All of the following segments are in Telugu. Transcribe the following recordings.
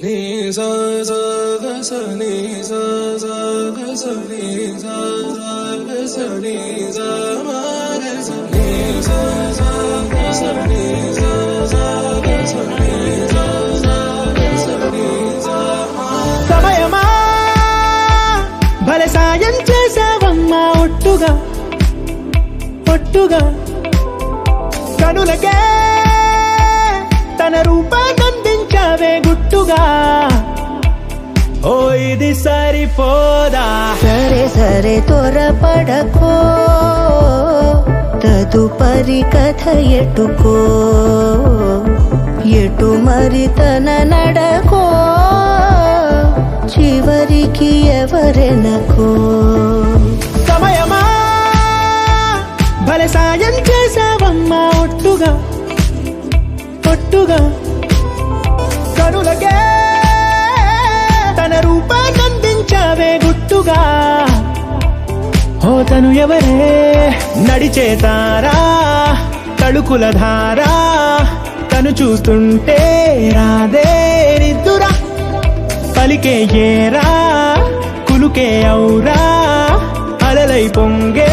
ni sa sa ga sa ni sa sa ga sa ni sa sa ga sa ni sa ma ga sa ni sa sa ga sa ni sa sa ga sa ni sa sa ga sa ni sa ma. సమయమా భలే సాయం చేసావమ్మా ఒట్టుగా ఒట్టుగా కనులకే తన రూపాన్నందించావే గుట్టుగా ఓ ఇది సరిపోదా సరే సరే త్వరపడకో తదుపరి కథ ఎటుకో ఎటు మరి తన నడకో చివరికి ఎవరెనకో సమయమా భలే సాయం చేసావమ్మా ఒట్టుగా ఒట్టుగా కనులకే తన రూపాన్నందించావే గుట్టుగా ఓ తను ఎవరే నడిచే తారా తళుకుల ధారా తను చూస్తుంటే రాదే నిద్దురా పలికే ఏరా కులుకే ఔరా అలలై పొంగే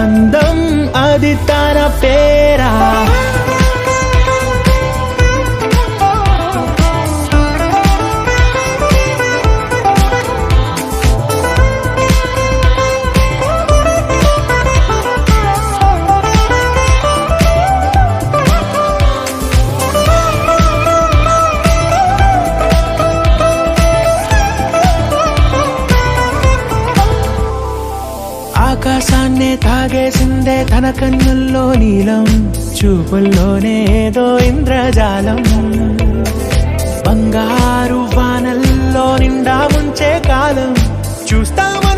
అందం అది తన పేరా ఆకాశాన్నే తాగేసిందే తన కన్నుల్లో నీలం చూపుల్లోనే ఏదో ఇంద్రజాలం బంగారు వానల్లో నిండా ఉంచే కాలం చూస్తామా